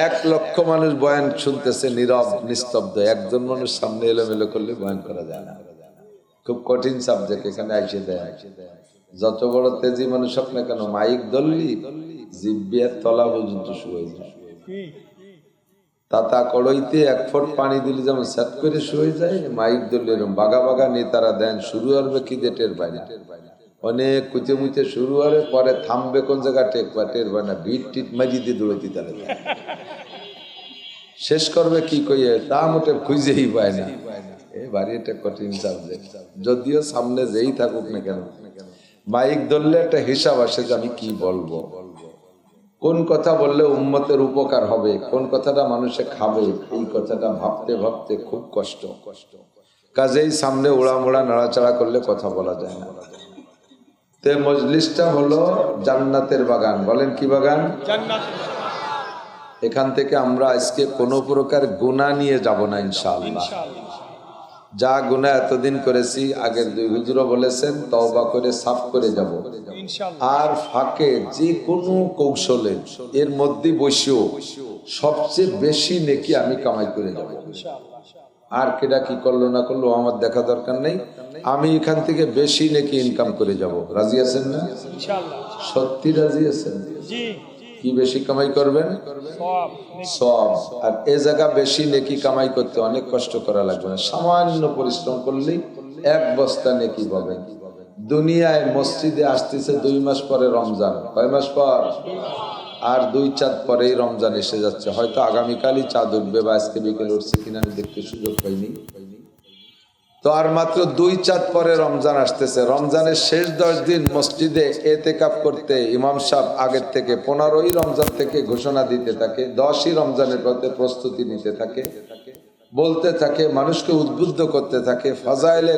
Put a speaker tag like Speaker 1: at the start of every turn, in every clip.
Speaker 1: 1,00,000 মানুষ বয়ান শুনতেছে, নীরব নিস্তব্ধ। একজন মানুষ সামনে এলোমেলো করলে বয়ান করা যায় না। খুব কঠিন সাবজেক্ট। এখানে আইসে দেয়, যত বড় তেজি মানুষ হোক না কেন, মাইক ধরলি জিব্বিয়ার তলা পর্যন্ত শুয়ে যায়। তাতা কড়ইতে 1 ফুট পানি দিলে যেমন সেট করে শুয়ে যায়, মাইক ধরলে এরকম বাগা বাগা নেতারা দেন। শুরু হবে কি টের পায় না, অনেক কুচে মুচে শুরু হবে, পরে থামবে কোন জায়গা টের পায় না। ভিট টিট মাজি দিয়ে দৌড়াতে তাহলে শেষ করবে কি কইয়ে তা মোটে খুঁজেই পায় না। এবারে এটা কঠিন সাবজেক্ট। যদিও সামনে যেই থাকুক না কেন, মাইক ধরলে একটা হিসাব আসে যে আমি কি বলবো, কোন কথা বললে উম্মতের উপকার হবে, কোন কথাটা মানুষে খাবে, এই কথাটা ভাবতে ভাবতে খুব কষ্ট। কাজেই সামনে উড়ামুড়া নাড়াচাড়া করলে কথা বলা যায় না। তে মজলিসটা হলো জান্নাতের বাগান। বলেন কি বাগান? এখান থেকে আমরা আজকে কোনো প্রকার গুনাহ নিয়ে যাব না ইনশাআল্লাহ। যা গুনাহ এতদিন করেছি, আগের 2 হুজুরও বলেছেন, তওবা করে সাফ করে যাব। আর ফাঁকে যে কোনো কৌশলে এর মধ্যে বসেও সবচেয়ে বেশি নেকি আমি কামাই করে যাব। আর কেডা কি করলো না করলো আমার দেখা দরকার নেই, আমি এখান থেকে বেশি নেকি ইনকাম করে যাব। রাজি আছেন না? সত্যি রাজি আছেন? কি বেশি কামাই করবেন? সওয়াব। আর এ জায়গা বেশি নেকি কামাই করতে অনেক কষ্ট করা লাগবে না, সামান্য পরিশ্রম করলেই 1 বস্তা নেকি পাবেন। দুনিয়ায় মসজিদে আসতেছে 2 মাস পরে রমজান। কয় মাস পর? আর 2 চাঁদ পরেই রমজান এসে যাচ্ছে। হয়তো আগামীকালই চাঁদ উঠবে, বা আজকে বিকেলে উঠছে কিনা আমি দেখতে সুযোগ পাইনি। তো আর মাত্র 2 চাঁদ পরে রমজান আসতেছে। রমজানের শেষ 10 দিন মসজিদে এতেকাফ করতে ইমাম সাহেব আগের থেকে 15ই রমজান থেকে ঘোষণা দিতে থাকে, 10ই রমজানের পথে প্রস্তুতি নিতে থাকে, বলতে থাকে, মানুষকে উদ্বুদ্ধ করতে থাকে, ফাজাইলে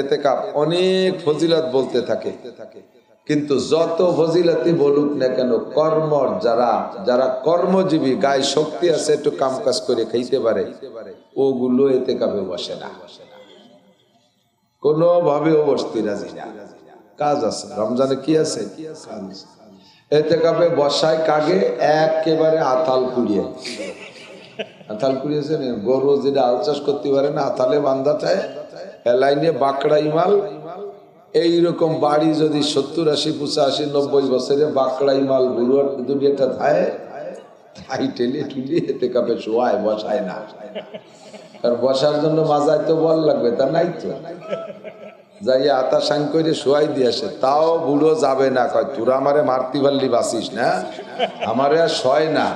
Speaker 1: এতেকাফ অনেক ফজিলত বলতে থাকে। কিন্তু যত ফজিলতই বলুক না কেন, কর্মর যারা কর্মজীবী, গায়ে শক্তি আছে, একটু কাম কাজ করে খাইতে পারে, ওগুলো এতেকাফে বসে না, কোনোভাবেও বসতে রাজি না। কাজ আছে রমজানে, কি আছে? এতেকাফে বসায় কাগে একেবারে আতাল কুড়িয়ে। আতাল কুড়িয়েছে না, গরু যেটা আল চাষ করতে পারে না, আতালে বান্ধা চায়, এলাইনে বাঁকড়াই মাল। এইরকম বাড়ি যদি 70, 80, 85, 90 বছরে বাঁকড়াই মাল বুড়োর দুনিয়াটা থায়, তাই টেলে টুলি এতেকাফে শোয়ায়, বসায় না। আর বসার জন্য মাজায় তো বল লাগবে, তা নাই তো। যাই আতা সাং করে শোয়াই দিয়ে আসে, তাও বুড়ো যাবে না, কয় তোরা আমারে মারতে পারলি বাঁচিস না, আমারে আর শয় না।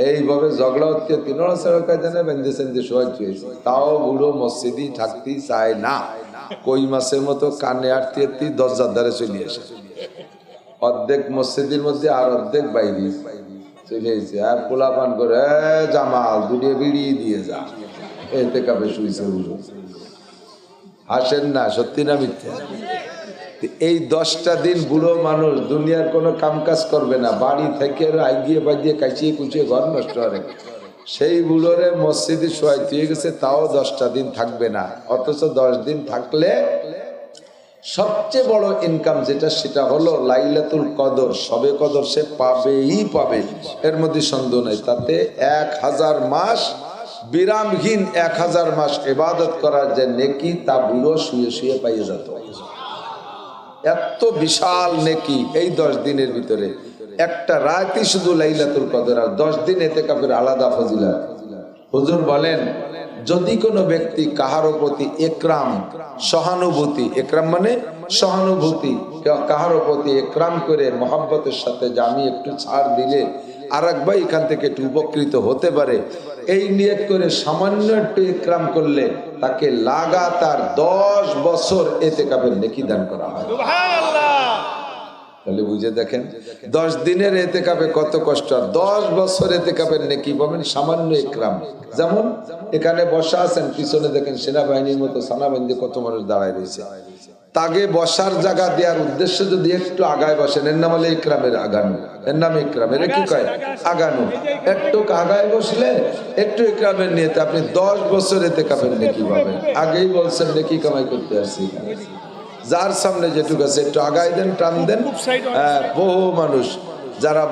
Speaker 1: এইভাবে ঝগড়া হচ্ছে, 3 ছাড়া কাজে বেঁধে সেন্ধে শোয়াই চুয়েছে, তাও বুড়ো মসজিদে থাকতে চায় না। কই মাছের মতো কানে আটতে আটতে দরজার ধারে চলে আসে, অর্ধেক মসজিদের মধ্যে আর অর্ধেক বাইরে চলে এসে, আর পোলা পান করে, জামাল দুটিয়ে বিড়িয়ে দিয়ে যা, এতে কাপে শুয়েছে বুড়ো। হাসেন না, সত্যি না মিথ্যা? এই 10টা দিন বুড়ো মানুষ দুনিয়ার কোনো কাম কাজ করবে না, বাড়ি থেকে আগিয়ে বাগিয়ে কাচিয়ে কুচিয়ে ঘর নষ্ট হবে। সেই বুড়োরে মসজিদে শোয়াই দিয়ে গেছে, তাও 10টা দিন থাকবে না। অথচ 10 দিন থাকলে সবচেয়ে বড় ইনকাম যেটা, সেটা হলো লাইলাতুল কদর, শবে কদর সে পাবেই পাবে, এর মধ্যে সন্দেহ নাই। তাতে 1000 মাস বিরামহীন 1000 মাস ইবাদত করার যে নেকি, তা বুড়ো শুয়ে শুয়ে পাইয়ে যেত। এত বিশাল নেকি এই 10 দিনের ভিতরে। একটা রাতই শুধু লাইলাতুল কদর, আর 10 দিন এতেকাফের আলাদা ফজিলত। হুজুর বলেন, যদি কোনো ব্যক্তি কাহারো প্রতি একরাম, সহানুভূতি, একরাম মানে সহানুভূতি, কাহারো প্রতি একরাম করে মহব্বতের সাথে যে আমি একটু ছাড় দিলে আর এক ভাই এখান থেকে একটু উপকৃত হতে পারে, এই নিয়ত করে সামান্য একটু একরাম করলে তাকে লাগাতার 10 বছর এতেকাফের নেকি দান করা হয়। তাহলে বুঝে দেখেন 10 দিনের এতেকাফে কত কষ্ট, আর 10 বছর এতেকাফের নেকি পাবেন সামান্য একরাম। যেমন এখানে বসা আছেন, পিছনে দেখেন সেনাবাহিনীর মতো সেনাবাহিনী কত মানুষ দাঁড়ায় রয়েছে, তাকে বসার জায়গা দেওয়ার উদ্দেশ্যে যদি একটু আগায় বসেন, এর নাম হলো ইকরামের আগানো, এর নাম ইকরাম। এর কি কয়? আগানো। একটু আগায় বসলে একটু ইকরামের নিয়তে আপনি 10 বছর এতেকাফের নেকি পাবেন। আগেই বলছেন নেকি কামাই করতে আসছি, যার সামনে যেটুকু আছে একটু আগায় দেন, টান দেন। বহু মানুষ যারা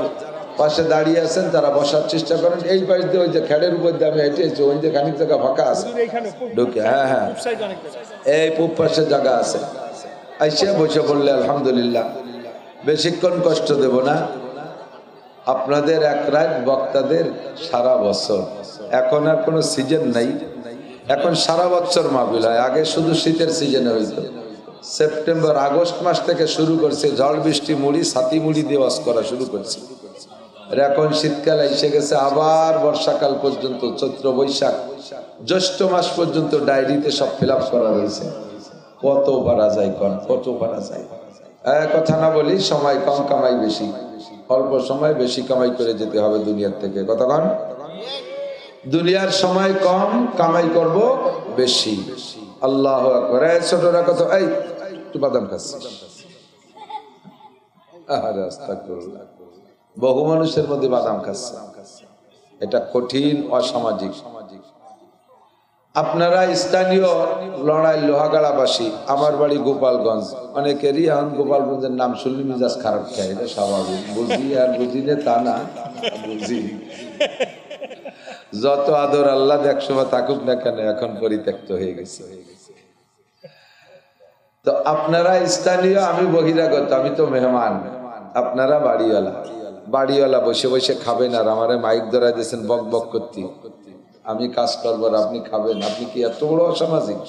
Speaker 1: পাশে দাঁড়িয়ে আছেন, তারা বসার চেষ্টা করেন। এই পাশ দিয়ে ওই যে খেড়ের উপর দিয়ে আমি হেঁটেছি, ওই যে খানিক জায়গা ফাঁকা আছে ঢুকে, হ্যাঁ হ্যাঁ এই পূব পাশে জায়গা আছে, আইসে বসে পড়লে আলহামদুলিল্লাহ। বেশিক্ষণ কষ্ট দেব না আপনাদের, এক রাত বক্তাদের সারা বছর। এখন আর কোনো সিজন নাই, এখন সারা বছর মাহফিল হয়। আগে শুধু শীতের সিজনে হইতো, সেপ্টেম্বর আগস্ট মাস থেকে শুরু করছে, ঝড় বৃষ্টি মুড়ি ছাতি মুড়ি দিয়ে ওয়াজ করা শুরু করছে। আর এখন শীতকাল এসে গেছে, আবার বর্ষাকাল পর্যন্ত, চৈত্র বৈশাখ জ্যৈষ্ঠ মাস পর্যন্ত ডায়েরিতে সব ফিল আপ করা রয়েছে। কত পারা যায়, কত পারা যায়। কথা না বলি, সময় কম কামাই বেশি, অল্প সময় বেশি কামাই করে যেতে হবে দুনিয়ার থেকে। কতক্ষণ? দুনিয়ার সময় কম, কামাই করব বেশি। আল্লাহু আকবার। ছোটরা কত, এই একটু বাদাম খাচ্ছি, আরে আস্তাগফিরুল্লাহ। বহু মানুষের মধ্যে বাদাম খাচ্ছে, এটা কঠিন অসামাজিক। আপনারা স্থানীয় লড়াই লোহাগাড়াবাসী, আমার বাড়ি গোপালগঞ্জ, অনেকেরই এখন গোপালগঞ্জের নাম শুনলে মিজাজ খারাপ খায়, এটা স্বাভাবিক। বুঝি আর বুঝি না তা না, বুঝি। যত আদর আল্লাহ একসময় থাকুক না কেন, এখন পরিত্যক্ত হয়ে গেছে। তো আপনারা স্থানীয়, আমি বহিরাগত, আমি তো মেহমান, আপনারা বাড়িওয়ালা। বাড়িওয়ালা বসে বসে খাবেন আর আমারে মাইক ধরাই দিয়েছেন বক বক করতে। আমি কাজ করবো আর আপনি খাবেন, আপনি কি এত বড় অসামাজিক?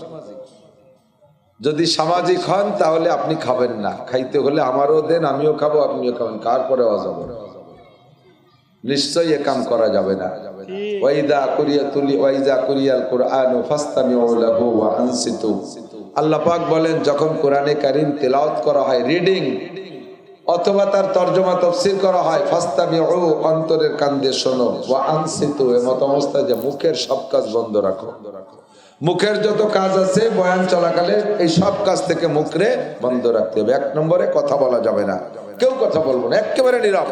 Speaker 1: যদি সামাজিক হন তাহলে আপনি খাবেন না, খাইতে হলে আমারও দেন, আমিও খাবো, আপনিও খাবেন, কার পরে অজাব? নিশ্চয়ই এ কাম করা যাবে না। আল্লাহ পাক বলেন, যখন কোরআনে কারীম তেলাওয়াত করা হয়, রিডিং অথবা তার তরজমা তাফসীর করা হয়, ফাস্তামিউ, অন্তরের কান দিয়ে শোনো, ওয়া আনসিতু, এমত অবস্থায় যে মুখের সব কাজ বন্ধ রাখো। মুখের যত কাজ আছে বয়ান চলাকালে, এই সব কাজ থেকে মুখরে বন্ধ রাখতে হবে। 1 নম্বরে কথা বলা যাবে না, কেউ কথা বলবো না, একেবারে নীরব।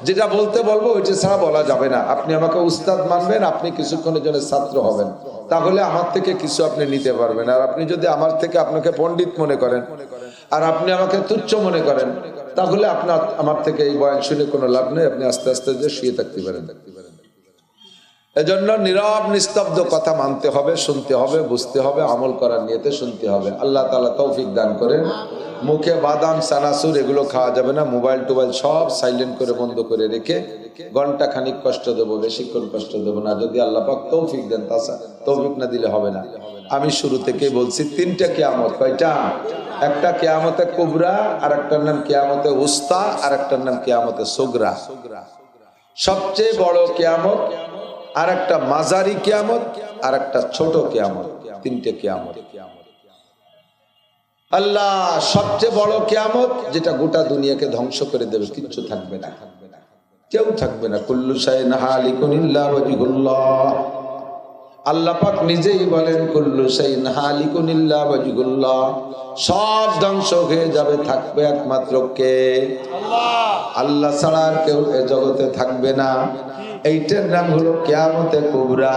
Speaker 1: যেটা বলতে বলবো ওইটা ছাড়া বলা যাবে না। আপনি আমাকে উস্তাদ মানবেন, আপনি কিছুক্ষণের জন্য ছাত্র হবেন, তাহলে আমার থেকে কিছু আপনি নিতে পারবেন। আর আপনি যদি আমার থেকে আপনাকে পণ্ডিত মনে করেন আর আপনি আমাকে তুচ্ছ মনে করেন, তাহলে আপনার আমার থেকে এই বয়ান শুনে কোনো লাভ নেই। আপনি আস্তে আস্তে যে শুয়ে থাকতে পারেন। এজন্য নীরব নিস্তব্ধ কথা মানতে হবে, শুনতে হবে, বুঝতে হবে, আমল করার নিয়তে শুনতে হবে। আল্লাহ তাআলা তৌফিক দান করেন। মুখে বাদাম চানাচুর এগুলো খাওয়া যাবে না। মোবাইল টোবাইল সব সাইলেন্ট করে বন্ধ করে রেখে ঘন্টা খানিক কষ্ট দেবো, বেশিক্ষণ কষ্ট দেবো না, যদি আল্লাহ পাক তৌফিক দেন। তৌফিক না দিলে হবে না। আমি শুরু থেকে বলছি 3টা কিয়ামত। কয়টা? একটা কিয়ামতে কুবরা, আর একটার নাম কিয়ামতে উস্তা, আর একটার নাম কিয়ামতে সুগরা। সবচেয়ে বড় কিয়ামত, আর একটা মাঝারি কিয়ামত, আর একটা ছোট কিয়ামত। 3টে কিয়ামত। আল্লাহ সবচেয়ে বড় কিয়ামত, যেটা গোটা দুনিয়াকে ধ্বংস করে দেবে, কিচ্ছু থাকবে না, কেউ থাকবে না। কুল্লু শাইইন হালিকুন ইল্লা ওয়াজহুল্লাহ। আল্লাহ পাক নিজেই বলেন, কুল্লু শাইইন হালিকুন ইল্লা ওয়াজহুল্লাহ। সব ধ্বংস হয়ে যাবে, থাকবে একমাত্র কে? আল্লাহ। আল্লাহ ছাড়া আর কেউ এ জগতে থাকবে না। এইটার নাম হলো কিয়ামতে কুবরা।